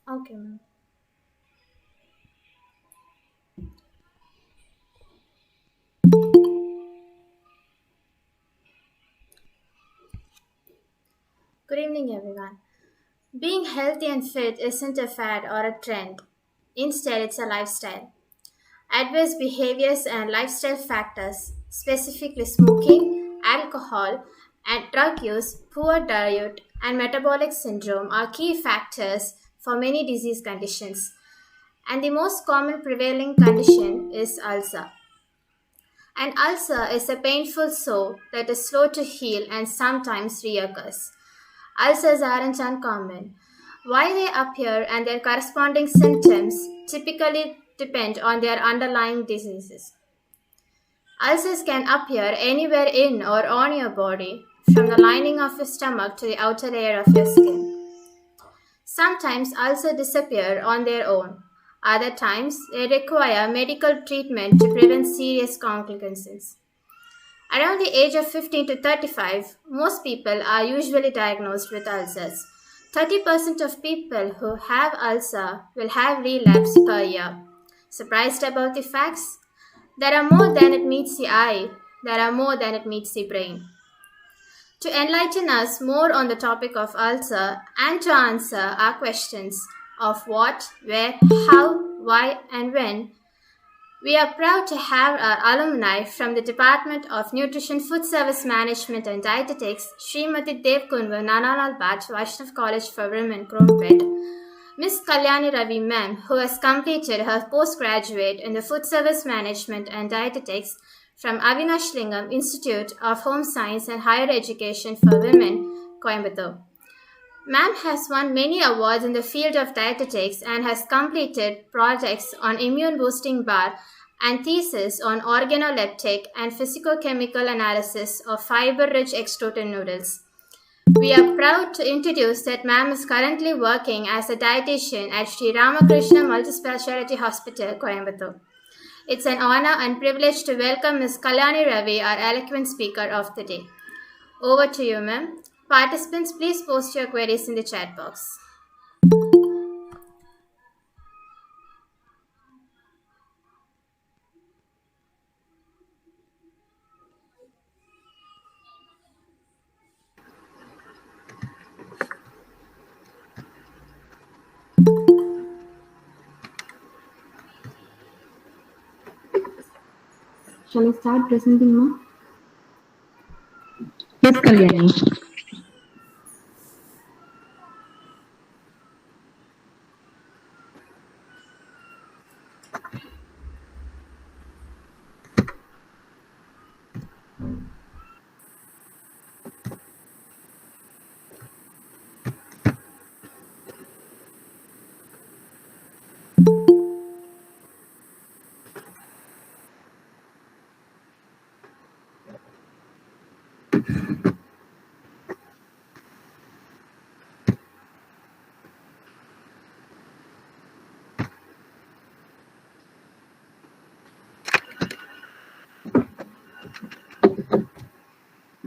Okay, ma'am. Good evening, everyone. Being healthy and fit isn't a fad or a trend. Instead, it's a lifestyle. Adverse behaviors and lifestyle factors, specifically smoking, alcohol, and drug use, poor diet, and metabolic syndrome, are key factors for many disease conditions. And the most common prevailing condition is ulcer. An ulcer is a painful sore that is slow to heal and sometimes reoccurs. Ulcers aren't uncommon. Why they appear and their corresponding symptoms typically depend on their underlying diseases. Ulcers can appear anywhere in or on your body, from the lining of your stomach to the outer layer of your skin. Sometimes ulcers disappear on their own. Other times, they require medical treatment to prevent serious complications. Around the age of 15 to 35, most people are usually diagnosed with ulcers. 30% of people who have ulcer will have relapse per year. Surprised about the facts? There are more than it meets the eye. There are more than it meets the brain. To enlighten us more on the topic of ulcer and to answer our questions of what, where, how, why, and when, we are proud to have our alumni from the Department of Nutrition, Food Service Management and Dietetics, Srimati Devkunva Nananal Batch, Vaishnav College for Women, Cronpet, Ms. Kalyani Ravi Ma'am, who has completed her postgraduate in the Food Service Management and Dietetics from Avinash Lingam Institute of Home Science and Higher Education for Women, Coimbatore. Ma'am has won many awards in the field of dietetics and has completed projects on immune boosting bar and thesis on organoleptic and physicochemical analysis of fiber-rich extruded noodles. We are proud to introduce that Ma'am is currently working as a dietitian at Sri Ramakrishna Multispeciality Hospital, Coimbatore. It's an honor and privilege to welcome Ms. Kalyani Ravi, our eloquent speaker of the day. Over to you, ma'am. Participants, please post your queries in the chat box. Shall I start presenting now? Yes, Kalyani.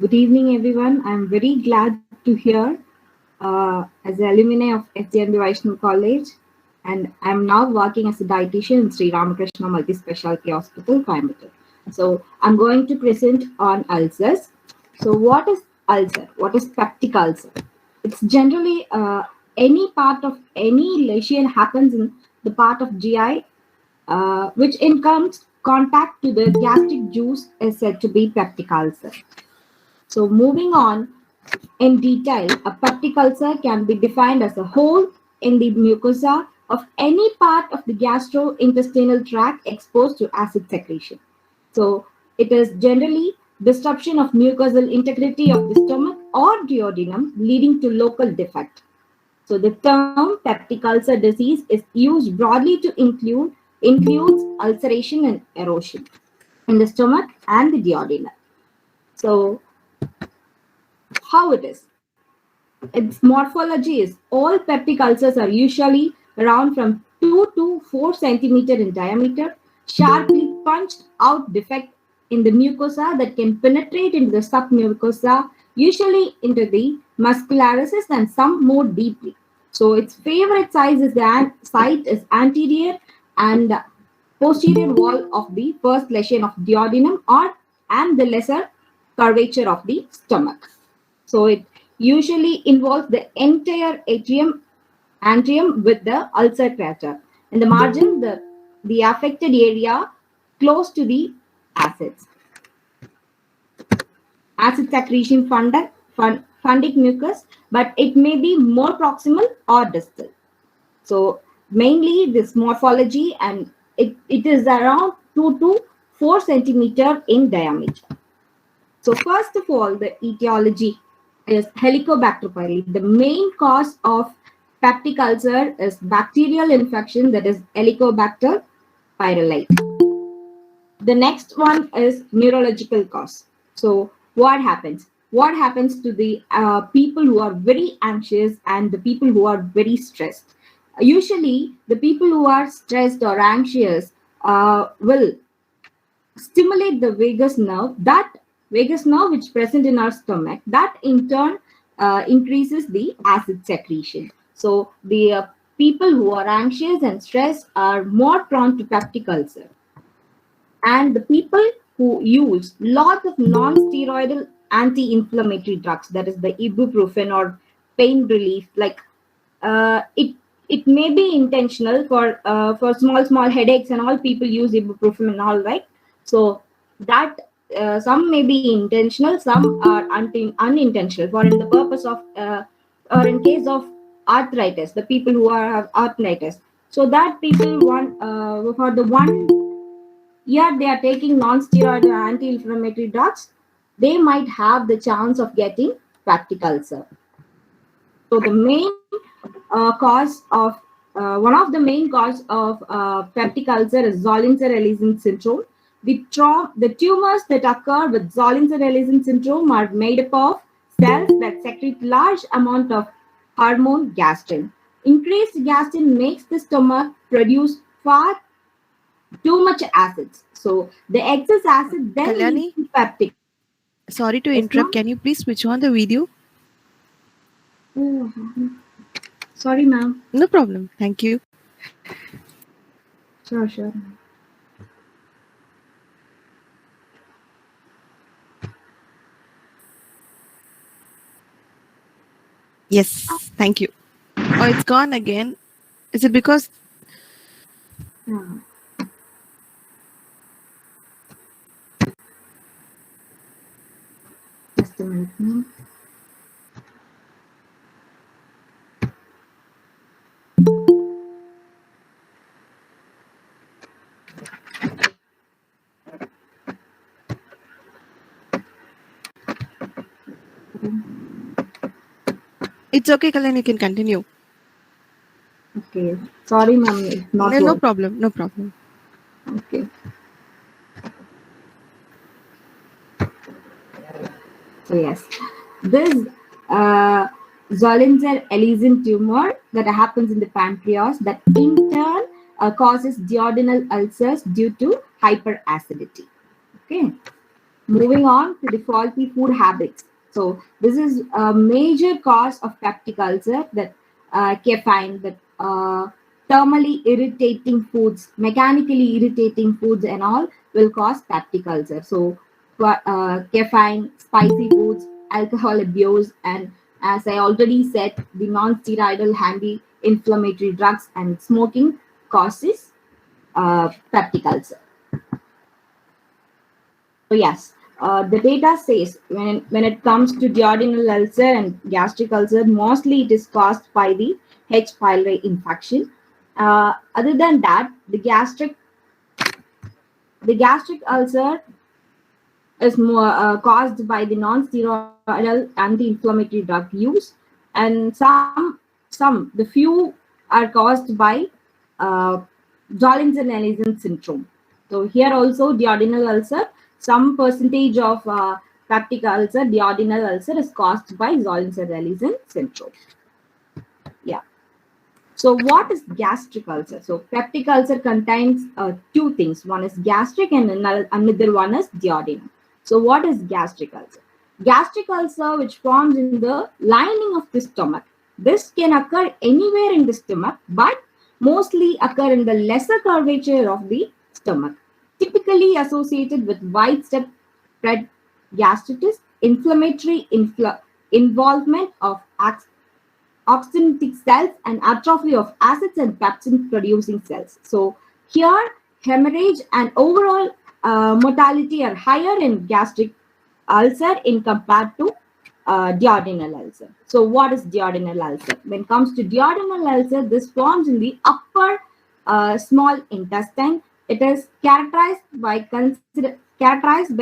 Good evening, everyone. I'm very glad to hear as an alumni of SDNBVC College, and I'm now working as a dietitian in Sri Ramakrishna Multispeciality Hospital, Coimbatore. So I'm going to present on ulcers. So what is ulcer? What is peptic ulcer? It's generally any part of any lesion happens in the part of GI, which in comes contact to the gastric juice is said to be peptic ulcer. So moving on in detail, a peptic ulcer can be defined as a hole in the mucosa of any part of the gastrointestinal tract exposed to acid secretion. So it is generally disruption of mucosal integrity of the stomach or duodenum leading to local defect. So the term peptic ulcer disease is used broadly to includes ulceration and erosion in the stomach and the duodenum. So how it is? Its morphology is all peptic ulcers are usually around from 2 to 4 centimeter in diameter, sharply punched out defect in the mucosa that can penetrate into the submucosa, usually into the muscularis and some more deeply. So its favorite site is anterior and posterior wall of the first lesion of duodenum and the lesser curvature of the stomach. So it usually involves the entire atrium with the ulcer crater. In the margin, the affected area close to the acids. Acid secretion fundic mucus, but it may be more proximal or distal. So mainly this morphology, and it is around 2 to 4 centimeter in diameter. So first of all, the etiology is Helicobacter pylori. The main cause of peptic ulcer is bacterial infection, that is Helicobacter pylori. The next one is neurological cause. So what happens? What happens to the people who are very anxious and the people who are very stressed? Usually, the people who are stressed or anxious will stimulate the vagus nerve. That vagus nerve, which is present in our stomach, that in turn increases the acid secretion. So the people who are anxious and stressed are more prone to peptic ulcer. And the people who use lots of non-steroidal anti-inflammatory drugs, that is the ibuprofen or pain relief, like it may be intentional for small headaches and all, people use ibuprofen and all, right? So that some may be intentional, some are unintentional. For in the purpose of or in case of arthritis, the people who have arthritis, so that people want for the one year they are taking non-steroidal anti-inflammatory drugs, they might have the chance of getting peptic ulcer. So the main one of the main cause of peptic ulcer is Zollinger-Ellison syndrome. The tumors that occur with Zollinger-Ellison syndrome are made up of cells that secrete large amount of hormone gastrin. Increased gastrin makes the stomach produce far too much acids. So the excess acid then leads to peptic. Sorry to interrupt. Can you please switch on the video? Oh, sorry, ma'am. No problem. Thank you. Sure. Yes, thank you. Oh, it's gone again. Is it because? No. Just a minute, ma'am. It's okay, Kalyan, you can continue. Okay. Sorry, ma'am. It's not No problem. No problem. Okay. So yes, this Zollinger-Ellison tumor that happens in the pancreas, that in turn causes duodenal ulcers due to hyperacidity. Okay. Moving on to the faulty food habits. So this is a major cause of peptic ulcer, that caffeine, that thermally irritating foods, mechanically irritating foods and all will cause peptic ulcer. So caffeine, spicy foods, alcohol abuse, and as I already said, the non-steroidal anti-inflammatory drugs and smoking causes peptic ulcer. So yes, the data says when it comes to duodenal ulcer and gastric ulcer, mostly it is caused by the H. pylori infection. Other than that, the gastric ulcer is more caused by the non-steroidal anti-inflammatory drug use, and the few are caused by Zollinger-Ellison syndrome. So here also duodenal ulcer, some percentage of peptic ulcer, duodenal ulcer is caused by Zollinger-Ellison syndrome. Yeah. So what is gastric ulcer? So peptic ulcer contains two things. One is gastric and another one is duodenum. So what is gastric ulcer? Gastric ulcer, which forms in the lining of the stomach, This can occur anywhere in the stomach, but mostly occur in the lesser curvature of the stomach, typically associated with widespread gastritis, inflammatory involvement of oxygenatic cells, and atrophy of acids and pepsin producing cells. So here, hemorrhage and overall mortality are higher in gastric ulcer in compared to duodenal ulcer. So what is duodenal ulcer? When it comes to duodenal ulcer, this forms in the upper small intestine. It is characterized by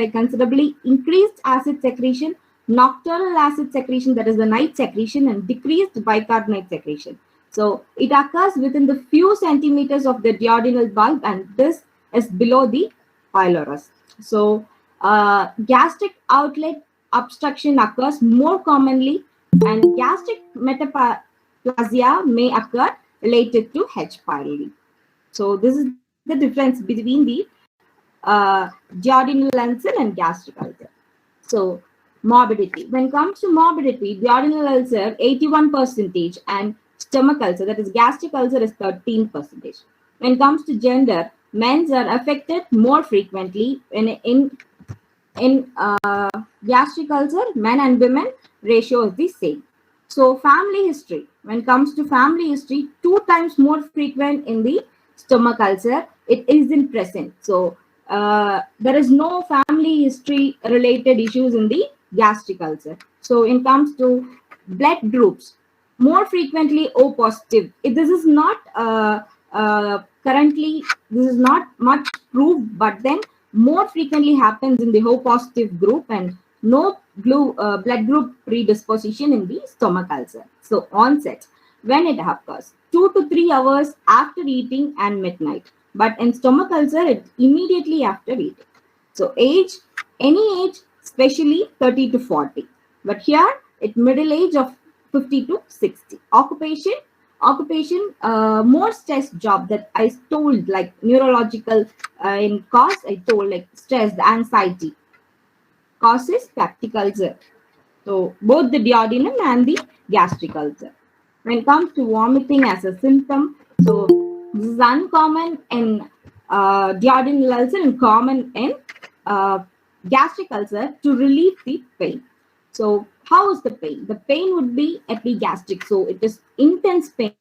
considerably increased acid secretion, nocturnal acid secretion, that is the night secretion, and decreased bicarbonate secretion. So it occurs within the few centimeters of the duodenal bulb, and this is below the pylorus. So gastric outlet obstruction occurs more commonly, and gastric metaplasia may occur related to H. pylori. So this is the difference between the duodenal ulcer and gastric ulcer. So morbidity. When it comes to morbidity, duodenal ulcer 81% and stomach ulcer, that is gastric ulcer, is 13%. When it comes to gender, men are affected more frequently. In gastric ulcer, men and women ratio is the same. So family history. When it comes to family history, 2 times more frequent in the stomach ulcer. It isn't present. So there is no family history related issues in the gastric ulcer. So in comes to blood groups, more frequently O positive. This is not currently, this is not much proved, but then more frequently happens in the O positive group, and no blood group predisposition in the stomach ulcer. So onset, when it occurs, 2 to 3 hours after eating and midnight. But in stomach ulcer, it's immediately after eating. So age, any age, especially 30 to 40. But here, it's middle age of 50 to 60. Occupation, more stress job that I told, like neurological in cause, I told like stress, the anxiety causes peptic ulcer. So both the duodenum and the gastric ulcer. When it comes to vomiting as a symptom, so this is uncommon in duodenal ulcer and common in gastric ulcer to relieve the pain. So how is the pain? The pain would be epigastric. So it is intense pain.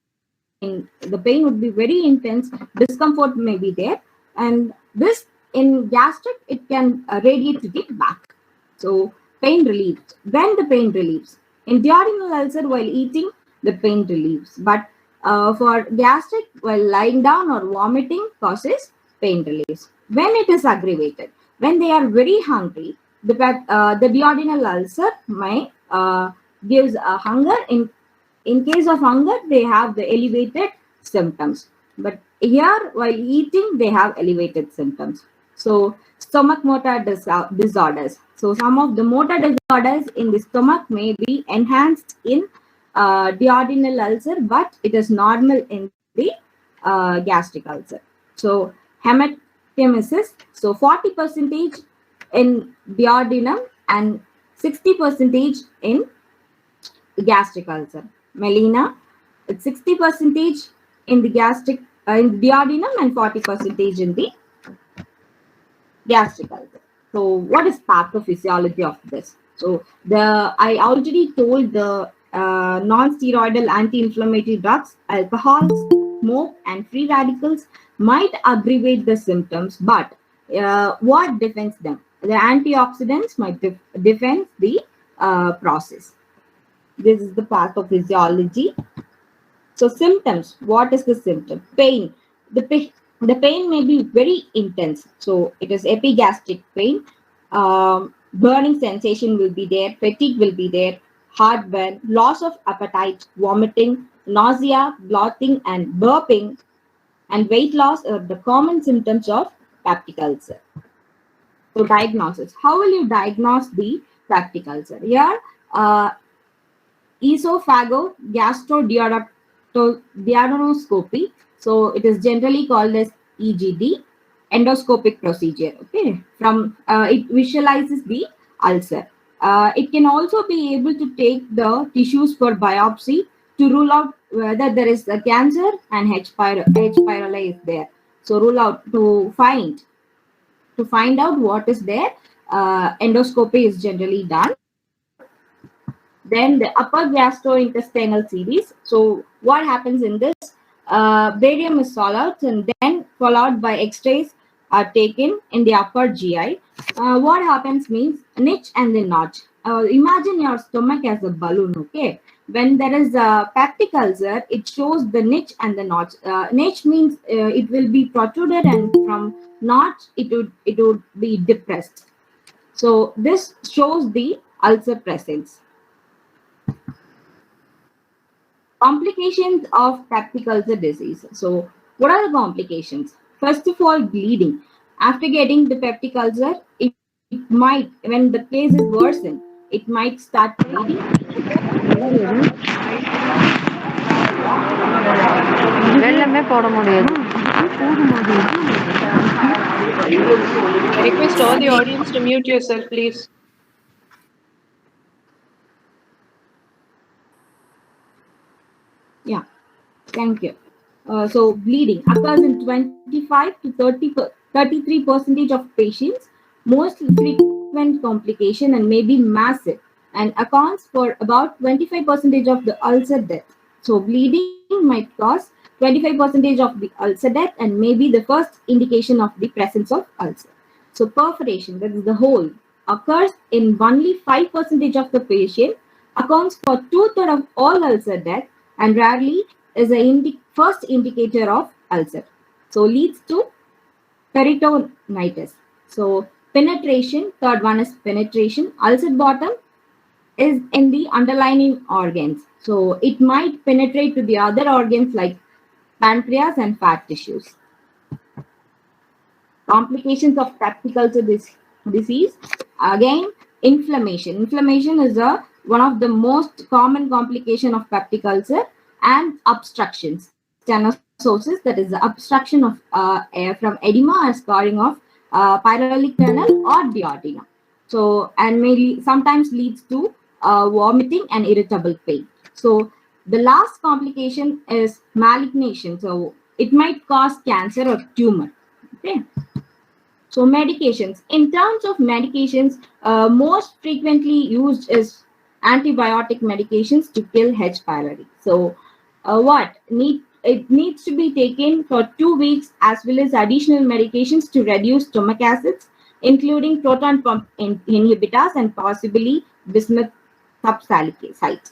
The pain would be very intense. Discomfort may be there. And this in gastric, it can radiate to the back. So pain relieves. When the pain relieves. In duodenal ulcer, while eating, the pain relieves. But for gastric, while lying down or vomiting, causes pain relief. When it is aggravated, when they are very hungry, the duodenal ulcer may gives a hunger. In case of hunger, they have the elevated symptoms. But here, while eating, they have elevated symptoms. So stomach motor disorders. So some of the motor disorders in the stomach may be enhanced in duodenal ulcer, but it is normal in the gastric ulcer. So hematemesis, so 40% in duodenum and 60% in gastric ulcer. Melena, it's 60% in the gastric in duodenum and 40% in the gastric ulcer. So what is pathophysiology of this? So I already told the non-steroidal anti-inflammatory drugs, alcohol, smoke, and free radicals might aggravate the symptoms, but what defends them? The antioxidants might defend the process. This is the pathophysiology. So symptoms, what is the symptom? Pain. The pain may be very intense. So it is epigastric pain. Burning sensation will be there. Fatigue will be there. Heartburn, loss of appetite, vomiting, nausea, bloating, and burping, and weight loss are the common symptoms of peptic ulcer. So diagnosis. How will you diagnose the peptic ulcer? Here, esophagogastroduodenoscopy. So it is generally called as EGD, endoscopic procedure. Okay, from it visualizes the ulcer. It can also be able to take the tissues for biopsy to rule out whether there is a cancer and H. pylori is there. So rule out to find out what is there. Endoscopy is generally done. Then the upper gastrointestinal series. So what happens in this? Barium is swallowed and then followed by X-rays are taken in the upper GI. What happens means niche and the notch. Imagine your stomach as a balloon, okay? When there is a peptic ulcer, it shows the niche and the notch. Niche means it will be protruded, and from notch it would be depressed. So this shows the ulcer presence. Complications of peptic ulcer disease. So what are the complications? First of all, bleeding. After getting the peptic ulcer, it might, when the case is worsened, it might start bleeding. I request all the audience to mute yourself, please. Yeah, thank you. So bleeding occurs in 25 to 33% of patients, most frequent complication and may be massive, and accounts for about 25% of the ulcer death. So bleeding might cause 25% of the ulcer death and may be the first indication of the presence of ulcer. So perforation, that is the hole, occurs in only 5% of the patient, accounts for 2/3 of all ulcer death, and rarely is a first indicator of ulcer. So leads to peritonitis. So penetration, third one is penetration. Ulcer bottom is in the underlying organs. So it might penetrate to the other organs like pancreas and fat tissues. Complications of peptic ulcer disease. Again, inflammation. Inflammation is one of the most common complication of peptic ulcer, and obstructions. Stenosis, that is the obstruction of air from edema or scarring of pyloric canal or duodenum. So, and may sometimes leads to vomiting and irritable pain. So the last complication is malignation. So it might cause cancer or tumor. Okay. So medications. In terms of medications, most frequently used is antibiotic medications to kill H. pylori. So it needs to be taken for 2 weeks, as well as additional medications to reduce stomach acids, including proton pump inhibitors and possibly bismuth subsalicylate.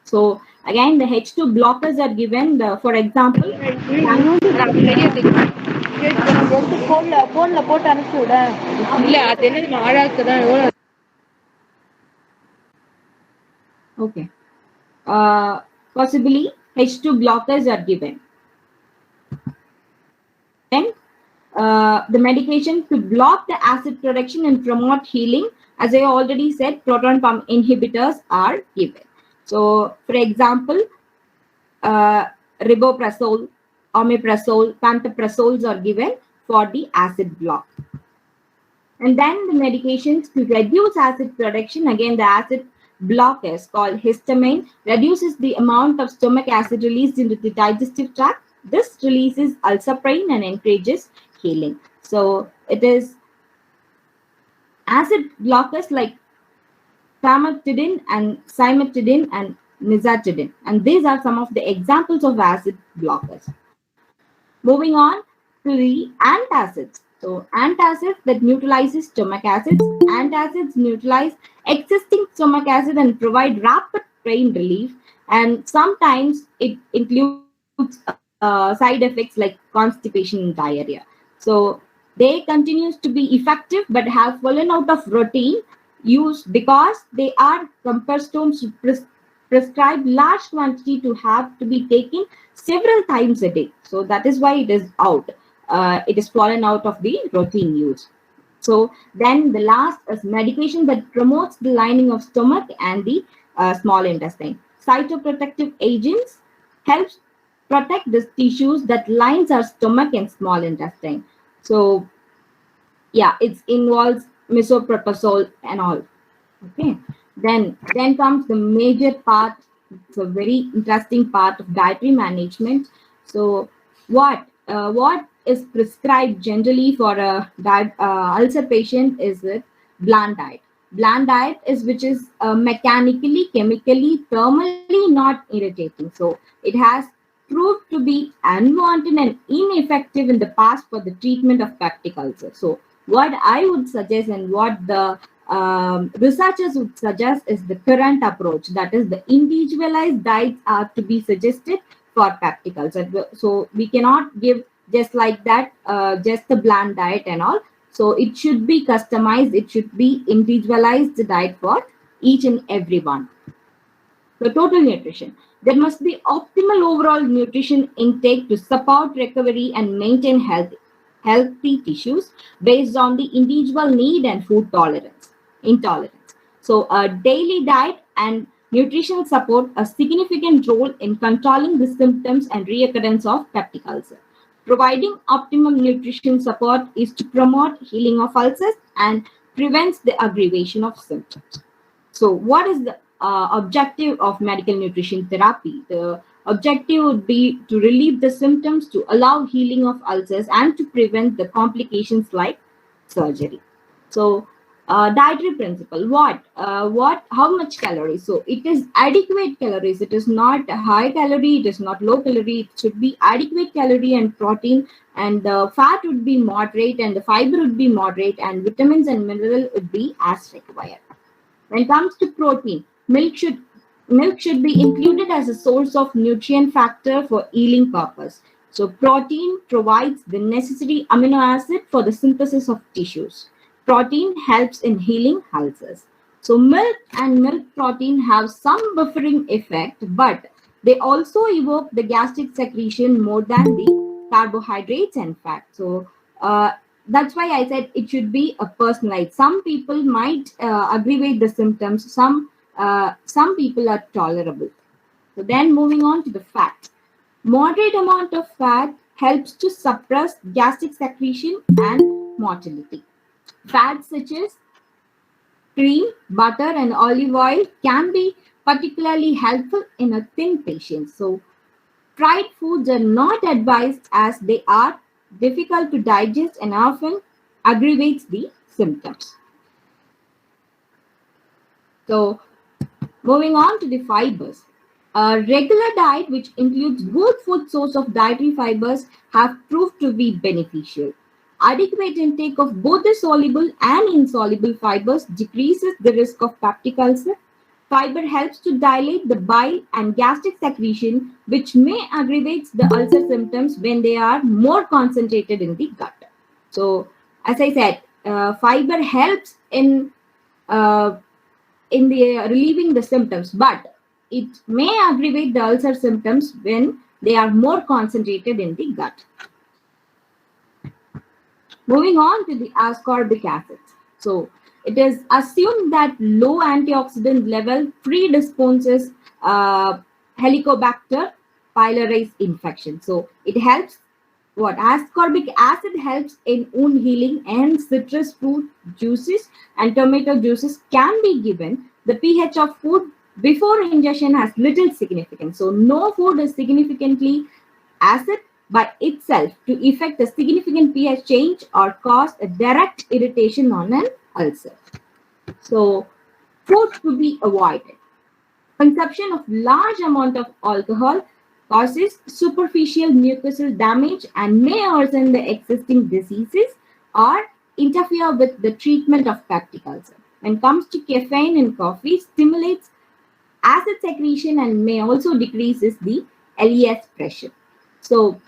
So again, the H2 blockers are given. For example, okay. Possibly H2 blockers are given. Then the medication to block the acid production and promote healing, as I already said, proton pump inhibitors are given. So, for example, riboprazole, omeprazole, pantoprazoles are given for the acid block. And then the medications to reduce acid production, again the acid blockers called histamine, reduces the amount of stomach acid released into the digestive tract. This releases ulcer pain and encourages healing. So it is acid blockers like famotidine and cimetidine and nizatidine, and these are some of the examples of acid blockers. Moving on to the antacids. So antacids that neutralizes stomach acids. Antacids neutralize existing stomach acid and provide rapid pain relief, and sometimes it includes side effects like constipation and diarrhea. So they continues to be effective but have fallen out of routine use because they are cumbersome to prescribe large quantity to have to be taken several times a day. So that is why it is out. It is fallen out of the routine use. So then the last is medication that promotes the lining of stomach and the small intestine. Cytoprotective agents helps protect the tissues that lines our stomach and small intestine. So yeah, it involves misoprostol and all. Okay. Then comes the major part It's a very interesting part of dietary management. So, what is prescribed generally for a ulcer patient is it bland diet. Bland diet is which is mechanically, chemically, thermally not irritating. So it has proved to be unwanted and ineffective in the past for the treatment of peptic ulcer. So what I would suggest and what the researchers would suggest is the current approach, that is the individualized diets are to be suggested for peptic ulcer. So we cannot give just like that, just the bland diet and all. So it should be customized, it should be individualized diet for each and every one. So total nutrition. There must be optimal overall nutrition intake to support recovery and maintain healthy tissues based on the individual need and food intolerance. So a daily diet and nutrition support a significant role in controlling the symptoms and reoccurrence of peptic ulcer. Providing optimum nutrition support is to promote healing of ulcers and prevents the aggravation of symptoms. So what is the objective of medical nutrition therapy? The objective would be to relieve the symptoms, to allow healing of ulcers, and to prevent the complications like surgery. So dietary principle, how much calories? So it is adequate calories. It is not high calorie, it is not low calorie. It should be adequate calorie and protein, and the fat would be moderate, and the fiber would be moderate, and vitamins and mineral would be as required. When it comes to protein, milk should be included as a source of nutrient factor for healing purpose. So protein provides the necessary amino acid for the synthesis of tissues. Protein helps in healing ulcers. So milk and milk protein have some buffering effect, but they also evoke the gastric secretion more than the carbohydrates and fat. So that's why I said it should be a personalized. Some people might aggravate the symptoms. Some people are tolerable. So then moving on to the fat. Moderate amount of fat helps to suppress gastric secretion and motility. Fats such as cream, butter, and olive oil can be particularly helpful in a thin patient. So fried foods are not advised as they are difficult to digest and often aggravates the symptoms. So moving on to the fibers. A regular diet which includes good food source of dietary fibers have proved to be beneficial. Adequate intake of both the soluble and insoluble fibers decreases the risk of peptic ulcer. Fiber helps to dilate the bile and gastric secretion, which may aggravate the ulcer symptoms when they are more concentrated in the gut. So, as I said, fiber helps in the relieving the symptoms, but it may aggravate the ulcer symptoms when they are more concentrated in the gut. Moving on to the ascorbic acids. So it is assumed that low antioxidant level predisposes Helicobacter pylori infection. So it helps. Ascorbic acid helps in wound healing, and citrus fruit juices and tomato juices can be given. The pH of food before ingestion has little significance. So no food is significantly acid by itself to effect a significant pH change or cause a direct irritation on an ulcer. So food to be avoided. Consumption of large amount of alcohol causes superficial mucosal damage and may worsen the existing diseases or interfere with the treatment of peptic ulcer. When it comes to caffeine in coffee, stimulates acid secretion and may also decreases the LES pressure. So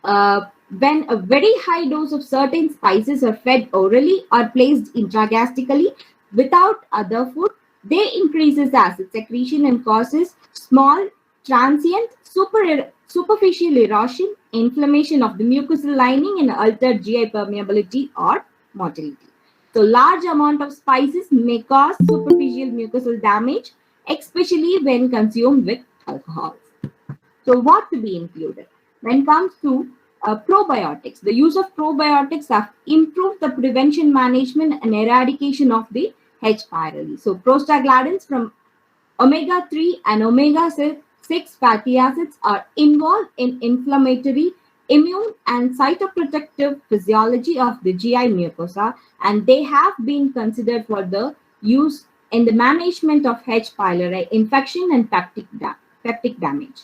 when a very high dose of certain spices are fed orally or placed intragastrically without other food, they increases acid secretion and causes small transient superficial erosion, inflammation of the mucosal lining, and altered GI permeability or motility. So large amount of spices may cause superficial mucosal damage, especially when consumed with alcohol. So what to be included? When it comes to probiotics, the use of probiotics have improved the prevention, management, and eradication of the H. pylori. So prostaglandins from Omega-3 and omega-6 fatty acids are involved in inflammatory, immune, and cytoprotective physiology of the GI mucosa, and they have been considered for the use in the management of H. pylori infection and peptic damage.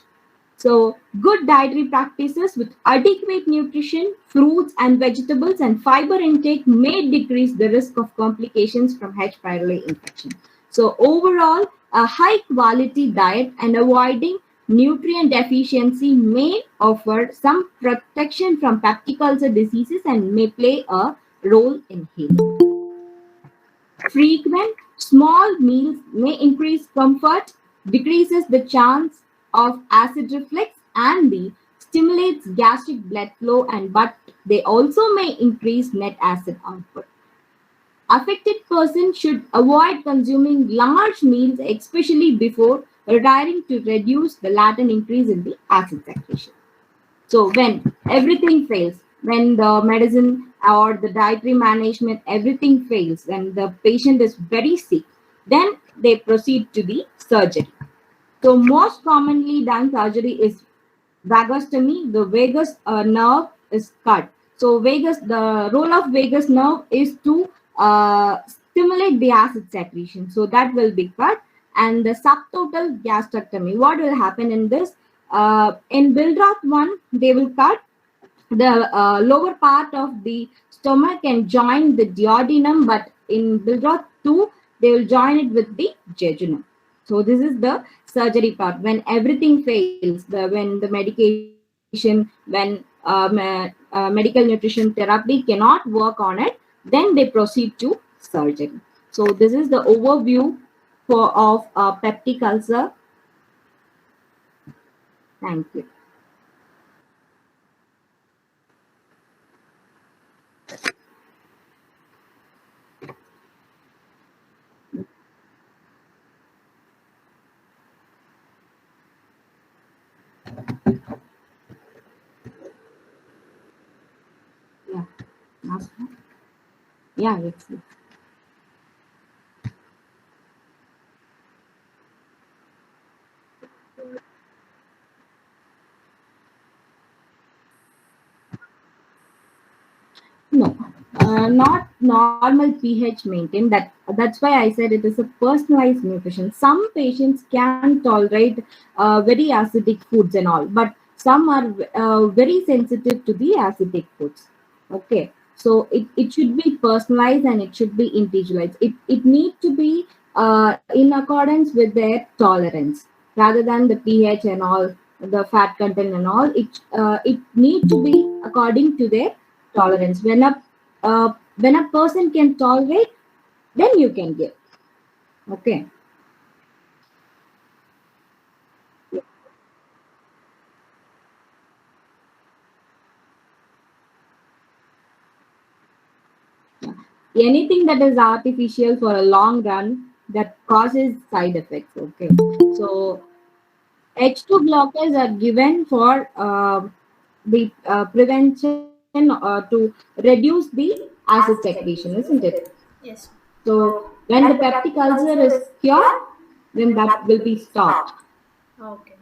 So, good dietary practices with adequate nutrition, fruits and vegetables, and fiber intake may decrease the risk of complications from H. pylori infection. So, overall, a high quality diet and avoiding nutrient deficiency may offer some protection from peptic ulcer diseases and may play a role in healing. Frequent small meals may increase comfort, decreases the chance of acid reflux, and the stimulates gastric blood flow, and but they also may increase net acid output. Affected persons should avoid consuming large meals, especially before retiring, to reduce the latent increase in the acid secretion. So when everything fails, when the medicine or the dietary management, everything fails, and the patient is very sick, then they proceed to the surgery. So most commonly done surgery is vagostomy. The vagus nerve is cut. So the role of vagus nerve is to stimulate the acid secretion. So that will be cut. And the subtotal gastrectomy. What will happen in this? In Billroth 1, they will cut the lower part of the stomach and join the duodenum, but in Billroth 2, they will join it with the jejunum. So this is the surgery part. When everything fails, when the medication, when medical nutrition therapy cannot work on it, then they proceed to surgery. So this is the overview of peptic ulcer. Thank you. Yeah. Yeah, yes. No, not normal pH maintained. That's why I said it is a personalized nutrition. Some patients can tolerate very acidic foods and all, but some are very sensitive to the acidic foods. Okay, so it should be personalized and it should be individualized. It needs to be in accordance with their tolerance rather than the pH and all, the fat content and all. It needs to be according to their tolerance. When a person can tolerate, then you can give. Okay. Anything that is artificial for a long run, that causes side effects. Okay. So H2 blockers are given for the prevention to reduce the acid secretion, isn't it? Yes. So when the peptic ulcer is cured, then that will be stopped. Okay.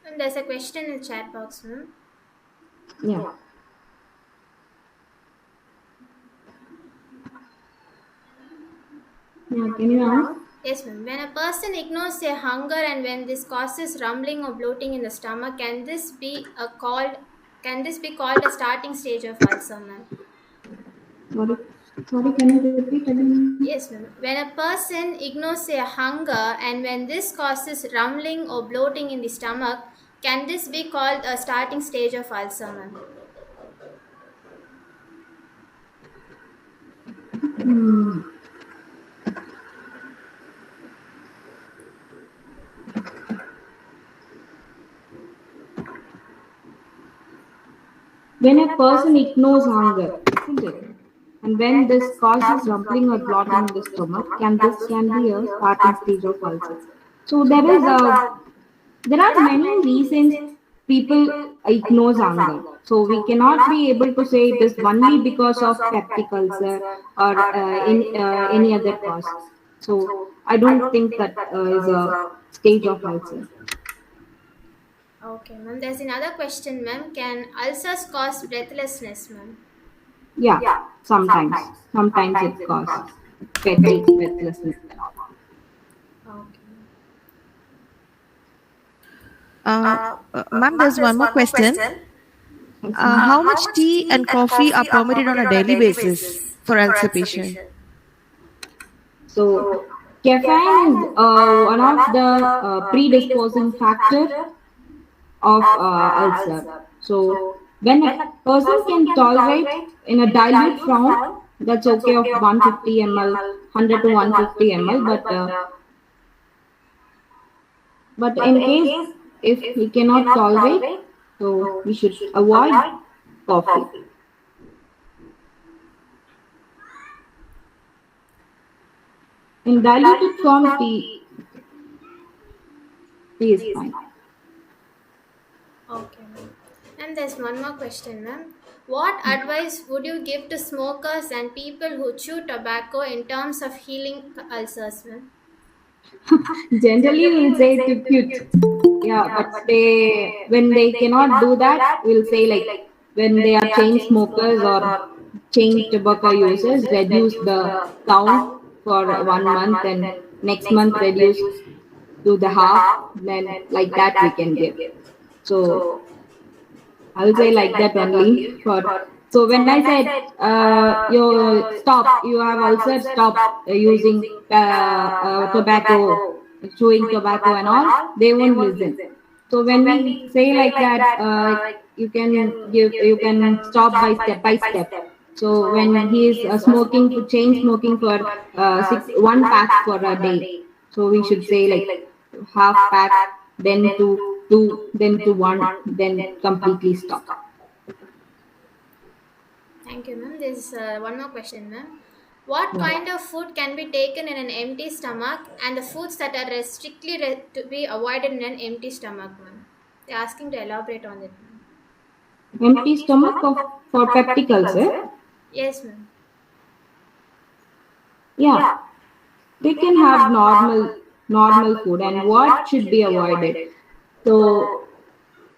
And there's a question in the chat box, ma'am. Yeah. Yeah, can you ask? Yes, ma'am. When a person ignores their hunger and when this causes rumbling or bloating in the stomach, can this be called a starting stage of ulcer, ma'am? Sorry, can you repeat again? Yes, ma'am. When a person ignores their hunger and when this causes rumbling or bloating in the stomach, can this be called a starting stage of ulcer, ma'am? When a person ignores hunger, isn't it? And when this causes rumbling or bloating in the stomach, this can be a starting stage of ulcer. So there are many reasons people ignores anger. So we cannot be able to say it is only because of peptic ulcer or any other cause. So I don't think that is a stage of ulcer. Okay, ma'am. There's another question, ma'am. Can ulcers cause breathlessness, ma'am? Yeah, sometimes. Sometimes it causes fatigue, breathlessness, and all. Okay. Ma'am, there's one more question. How much tea and coffee are permitted on a daily basis for ulcer patient? So caffeine is one of the predisposing factor of ulcer. So when a person can tolerate in a dilute form, that's okay of 150 ml, 100 to 150 ml. But in case if he cannot tolerate, so we should avoid coffee. In diluted form, tea is fine. Okay, ma'am. And there's one more question, ma'am. What advice would you give to smokers and people who chew tobacco in terms of healing ulcers, ma'am? Generally, we'll say to quit. Yeah, but when they cannot do that, we'll say like when they are chain smokers or chain tobacco users, reduce the count for 1 month and next month reduce to the half. Then like that we can give. So I'll say like that only for. So when I said you stop, you have also stopped using tobacco, chewing tobacco and all, they won't listen. So when we say like that, you can stop by step by step. So when he is smoking for chain smoking for 1 pack for a day, so we should say like half pack, then to two, then to one, then completely stop. Thank you, ma'am. There's one more question, ma'am. What kind of food can be taken in an empty stomach and the foods that are strictly to be avoided in an empty stomach, ma'am? They're asking to elaborate on it, ma'am. Empty stomach for peptic ulcer. Yes, ma'am. Yeah, they can have normal food and what should be avoided. So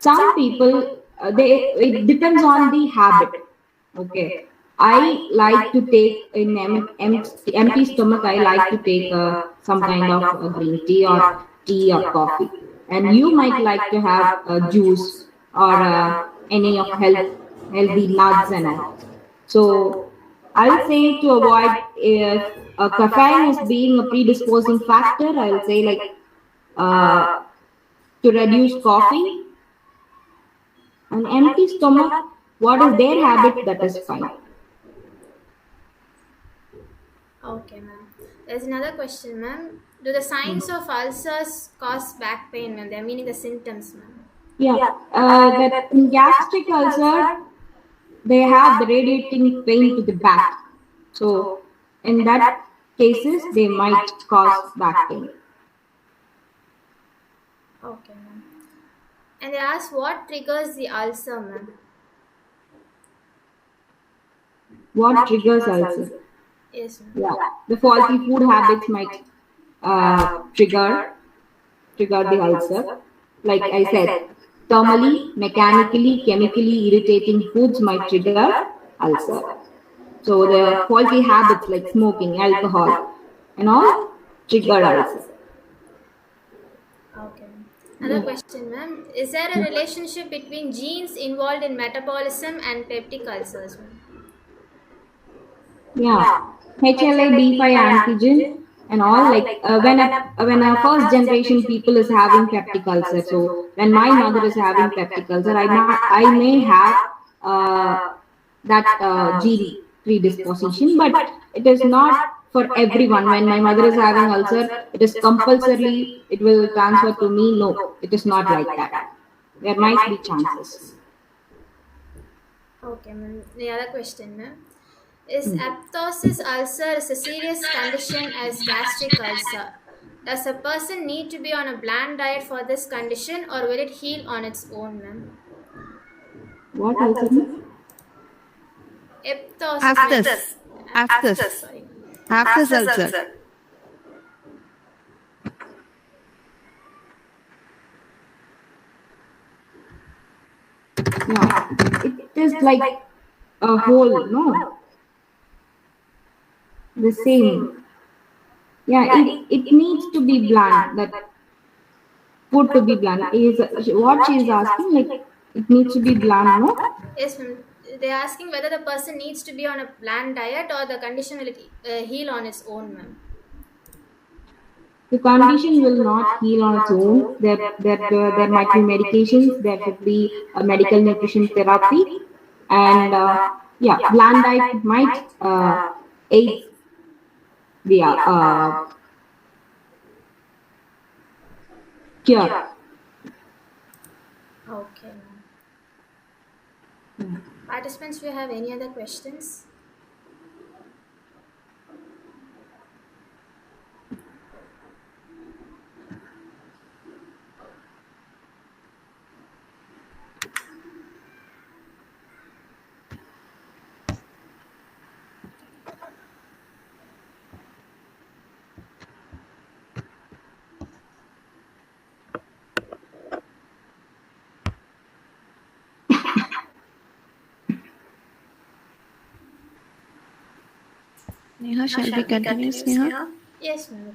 some people it depends on the habit. Okay, I like to take in empty stomach. I like to take some kind of green tea or coffee, and you might like to have a juice or any of healthy nuts and all. So I'll say to avoid if caffeine is being a predisposing factor. I'll say like to reduce coffee. An empty stomach, what is their habit, that is fine. Okay, ma'am. There's another question, ma'am. Do the signs of ulcers cause back pain, ma'am? They're meaning the symptoms, ma'am. Yeah, that in gastric ulcer, they have the radiating pain to the back. So in that cases, they might cause back pain. Okay, ma'am. And they ask what triggers the ulcer, ma'am? What triggers ulcer? Yes, ma'am. Yeah, the faulty food habits might trigger the ulcer. Like I said, thermally, mechanically, chemically irritating foods might trigger ulcer. So the faulty habits like smoking, alcohol, and all trigger ulcer. Okay. Another question, ma'am. Is there a relationship between genes involved in metabolism and peptic ulcers, ma'am? Yeah, HLA-B5 antigen and all, like when a first generation people is having peptic ulcer. So when my mother is having peptic ulcer, I may have that gene predisposition, but it is not for everyone. When my mother is having ulcer, it is compulsorily it will transfer to me. No, it is not like that. There might be chances. Okay, ma'am. The other question, ma'am. Is aphthous ulcer is a serious condition as gastric ulcer? Does a person need to be on a bland diet for this condition or will it heal on its own, ma'am? What ulcer means? Eptosis Aphthous. means Aphthous. sorry. Aphthous ulcer. Yeah, it is like a hole, no? The same. Yeah, it needs to be bland. That food to be bland is what she is asking. Like it needs to be bland, no? Yes, ma'am. They are asking whether the person needs to be on a bland diet or the condition will heal on its own, ma'am. The condition will not heal on its own. There might be medications. There should be a medical nutrition therapy, and yeah, bland diet might aid the cure. Okay, ma'am. Participants, do you have any other questions? Neha, shall we continue, Sneha? Yes, ma'am.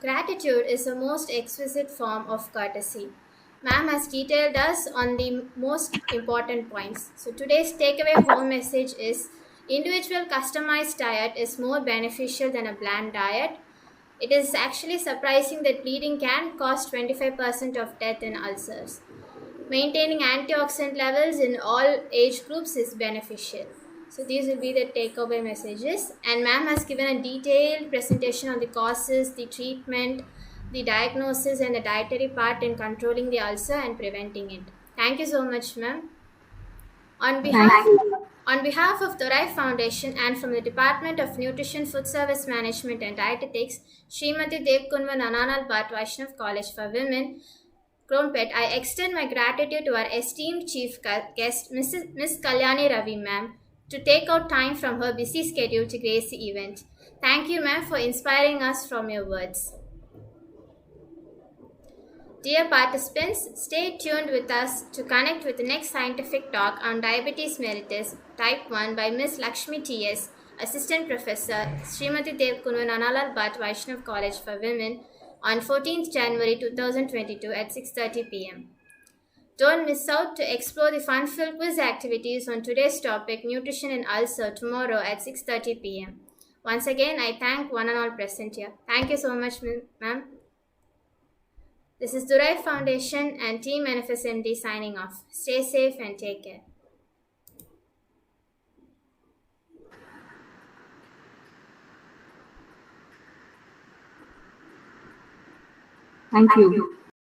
Gratitude is the most exquisite form of courtesy. Ma'am has detailed us on the most important points. So today's takeaway home message is individual customized diet is more beneficial than a bland diet. It is actually surprising that bleeding can cause 25% of death in ulcers. Maintaining antioxidant levels in all age groups is beneficial. So these will be the takeaway messages. And ma'am has given a detailed presentation on the causes, the treatment, the diagnosis, and the dietary part in controlling the ulcer and preventing it. Thank you so much, ma'am. On behalf of DORAI Foundation and from the Department of Nutrition, Food Service Management and Dietetics, Srimati Devkunva Nananal Bhatt Vaishnav College for Women, Cronpet, I extend my gratitude to our esteemed chief guest, Miss Kalyani Ravi, ma'am, to take out time from her busy schedule to grace the event. Thank you, ma'am, for inspiring us from your words. Dear participants, stay tuned with us to connect with the next scientific talk on diabetes mellitus type 1 by Ms. Lakshmi T.S., Assistant Professor, Srimati Devkunva Nanalal Bhatt Vaishnav College for Women, on 14th January 2022 at 6:30 p.m. Don't miss out to explore the fun-filled quiz activities on today's topic, Nutrition and Ulcer, tomorrow at 6:30 p.m. Once again, I thank one and all present here. Thank you so much, ma'am. This is DORAI Foundation and Team NFSMD signing off. Stay safe and take care. Thank you.